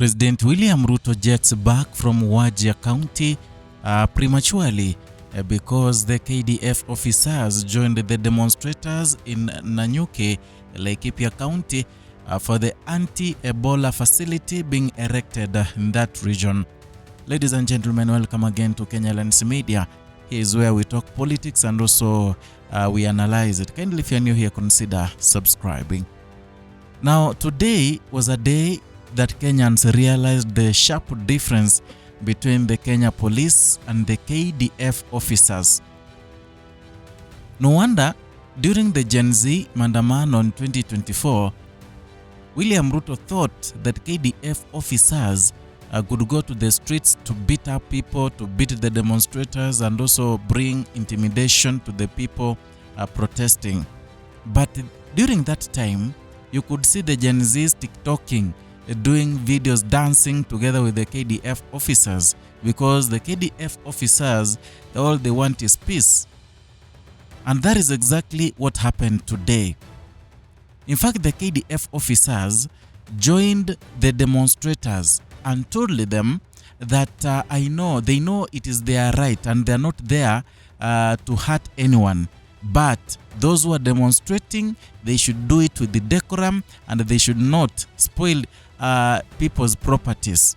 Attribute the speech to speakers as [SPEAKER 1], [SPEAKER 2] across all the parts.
[SPEAKER 1] President William Ruto jets back from Wajir County prematurely because the KDF officers joined the demonstrators in Nanyuki, Laikipia County for the anti-Ebola facility being erected in that region. Ladies and gentlemen, welcome again to Kenyan Media. Here is where we talk politics and also we analyze it. Kindly, if you're new here, consider subscribing. Now, today was a day that Kenyans realized the sharp difference between the Kenya police and the KDF officers. No wonder, during the Gen Z Maandamano in 2024, William Ruto thought that KDF officers could go to the streets to beat up people, to beat the demonstrators, and also bring intimidation to the people protesting. But during that time, you could see the Gen Zs TikToking, doing videos, dancing together with the KDF officers, because the KDF officers, all they want is peace. And that is exactly what happened today. In fact, the KDF officers joined the demonstrators and told them that they know it is their right and they are not there to hurt anyone. But those who are demonstrating, they should do it with the decorum and they should not spoil people's properties.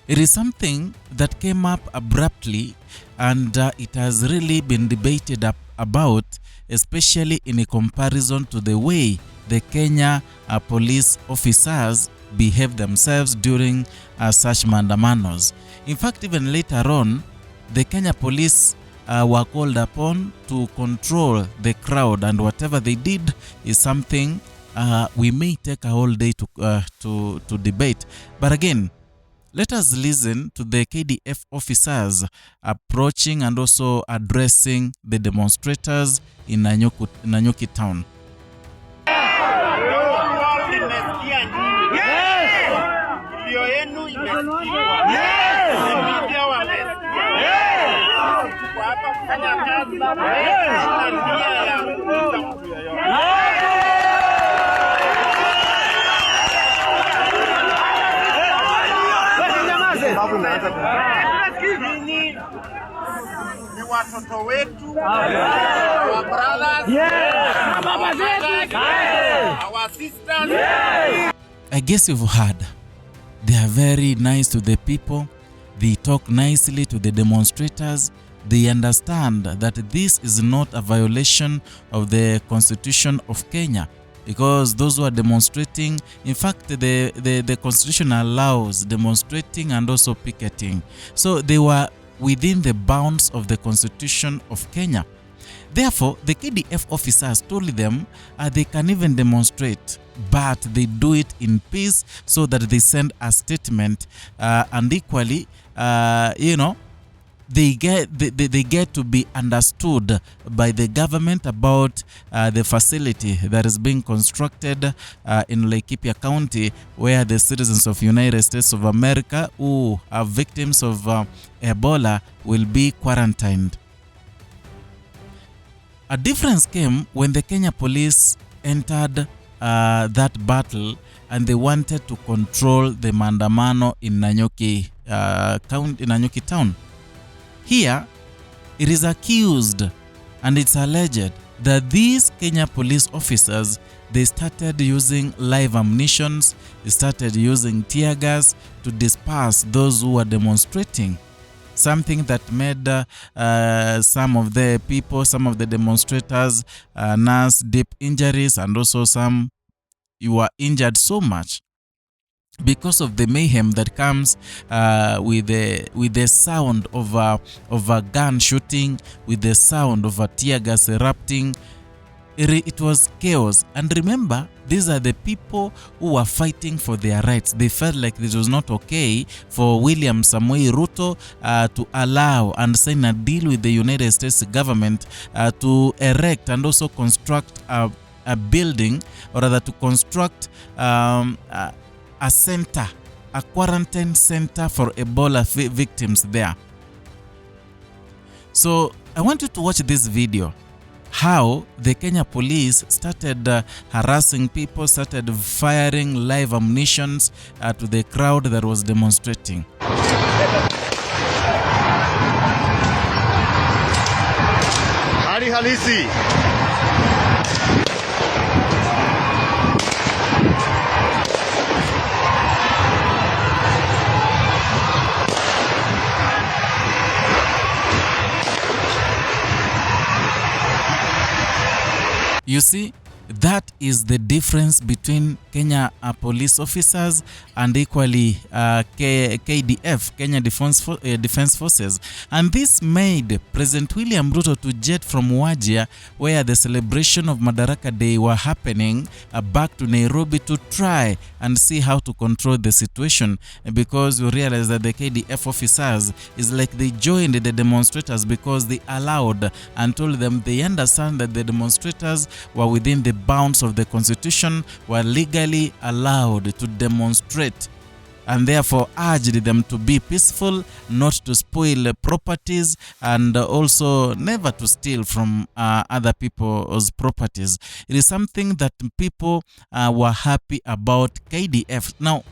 [SPEAKER 1] It is something that came up abruptly and it has really been debated about, especially in a comparison to the way the Kenya police officers behave themselves during such maandamanos. In fact, even later on, the Kenya police were called upon to control the crowd, and whatever they did is something we may take a whole day to debate. But again, let us listen to the KDF officers approaching and also addressing the demonstrators in Nanyuki town.
[SPEAKER 2] Ni watoto wetu, our brothers, our sisters.
[SPEAKER 1] I guess you've heard. They are very nice to the people. They talk nicely to the demonstrators. They understand that this is not a violation of the Constitution of Kenya, because those who are demonstrating, in fact, the Constitution allows demonstrating and also picketing. So they were within the bounds of the Constitution of Kenya. Therefore, the KDF officers told them they can even demonstrate, but they do it in peace so that they send a statement and equally, they get to be understood by the government about the facility that is being constructed in Laikipia County, where the citizens of United States of America who are victims of Ebola will be quarantined. A difference came when the Kenya police entered that battle and they wanted to control the maandamano in Nanyuki county, Nanyuki town. Here, it is accused and it's alleged that these Kenya police officers, they started using live ammunition, they started using tear gas to disperse those who were demonstrating. Something that made some of the people, some of the demonstrators nurse deep injuries, and also some were injured so much because of the mayhem that comes with the sound of a gun shooting, with the sound of a tear gas erupting. It was chaos. And remember, these are the people who were fighting for their rights. They felt like this was not okay for William Samoei Ruto to allow and sign a deal with the United States government to erect and also construct a building, or rather to construct a center, a quarantine center for Ebola victims there. So I want you to watch this video how the Kenya police started harassing people, started firing live ammunitions to the crowd that was demonstrating.
[SPEAKER 2] Hali halisi.
[SPEAKER 1] You see, that is the difference between Kenya police officers and equally KDF, Kenya Defense Forces. And this made President William Ruto to jet from Wajir, where the celebration of Madaraka Day were happening, back to Nairobi to try and see how to control the situation, because you realize that the KDF officers is like they joined the demonstrators because they allowed and told them they understand that the demonstrators were within the bounds of the constitution, were legally allowed to demonstrate, and therefore urged them to be peaceful, not to spoil properties, and also never to steal from other people's properties. It is something that people were happy about KDF. Now,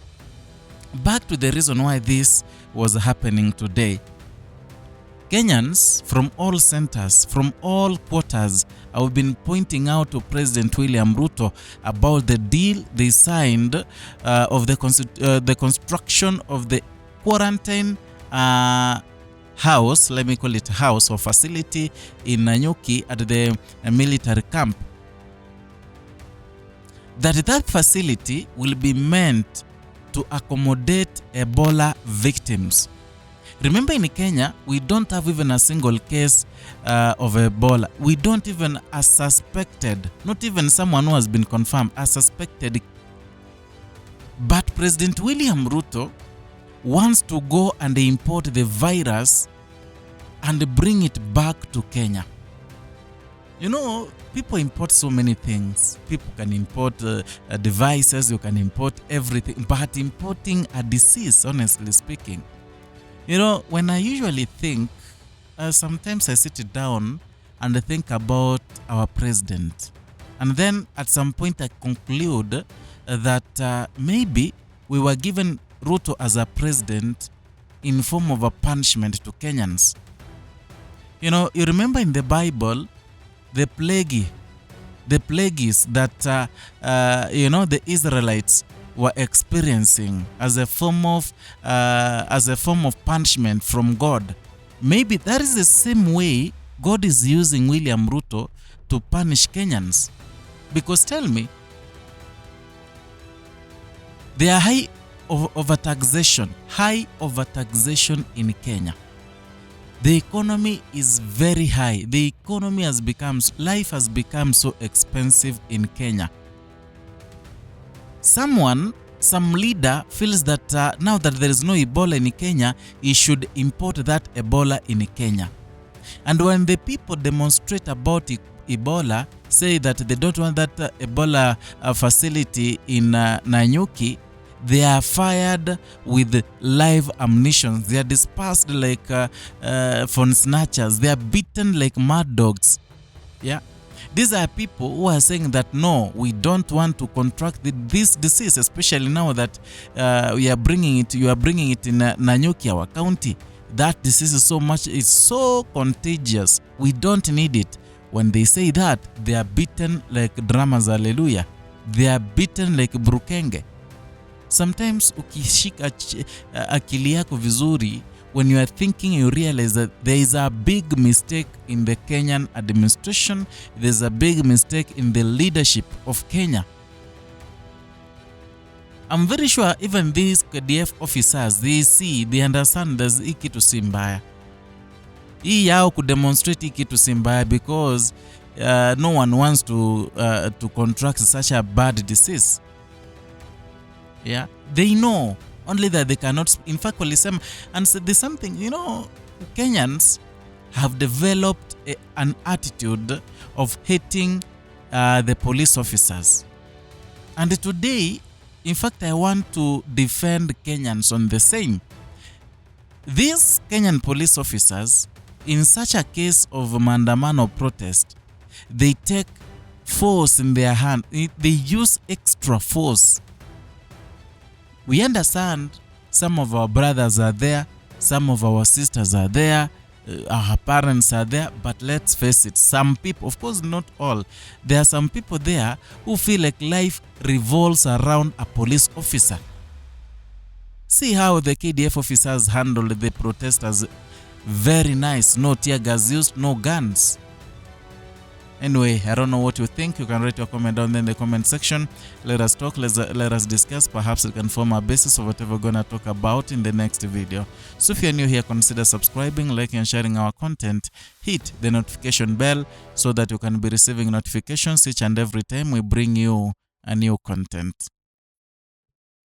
[SPEAKER 1] back to the reason why this was happening today. Kenyans from all centers, from all quarters, have been pointing out to President William Ruto about the deal they signed of the construction of the quarantine house, let me call it house or facility in Nanyuki at the military camp. That facility will be meant to accommodate Ebola victims. Remember, in Kenya, we don't have even a single case of Ebola. We don't even a suspected, not even someone who has been confirmed, a suspected. But President William Ruto wants to go and import the virus and bring it back to Kenya. You know, people import so many things. People can import devices, you can import everything. But importing a disease, honestly speaking, you know, when I usually think, sometimes I sit down and think about our president. And then at some point I conclude that maybe we were given Ruto as a president in form of a punishment to Kenyans. You know, you remember in the Bible, the plagues that, the Israelites were experiencing as a form of punishment from God. Maybe that is the same way God is using William Ruto to punish Kenyans. Because tell me, there are high overtaxation in Kenya. The economy is very high. The economy life has become so expensive in Kenya. Some leader feels that now that there is no Ebola in Kenya, he should import that Ebola in Kenya. And when the people demonstrate about Ebola, say that they don't want that Ebola facility in Nanyuki, they are fired with live ammunition. They are dispersed like phone snatchers. They are beaten like mad dogs. Yeah. These are people who are saying that no, we don't want to contract this disease, especially now that you are bringing it in Nanyuki, our county. That disease is so contagious. We don't need it. When they say that, they are beaten like dramas, hallelujah. They are beaten like brukenge. Sometimes ukishika akili yako vizuri, when you are thinking, you realize that there is a big mistake in the Kenyan administration. There's a big mistake in the leadership of Kenya. I'm very sure even these KDF officers, they understand there's hii kitu si mbaya. Hii yao kudemonstrate hii kitu si mbaya because no one wants to contract such a bad disease. Yeah, they know only that they cannot. In fact, and so there's something, you know, Kenyans have developed an attitude of hating the police officers. And today, in fact, I want to defend Kenyans on the same. These Kenyan police officers, in such a case of maandamano protest, they take force in their hand. They use extra force. We understand some of our brothers are there, some of our sisters are there, our parents are there, but let's face it, some people, of course not all, there are some people there who feel like life revolves around a police officer. See how the KDF officers handled the protesters. Very nice. No tear gas used, no guns. Anyway, I don't know what you think. You can write your comment down there in the comment section. Let us talk, let us discuss. Perhaps it can form a basis of whatever we're going to talk about in the next video. So if you're new here, consider subscribing, liking and sharing our content. Hit the notification bell so that you can be receiving notifications each and every time we bring you a new content.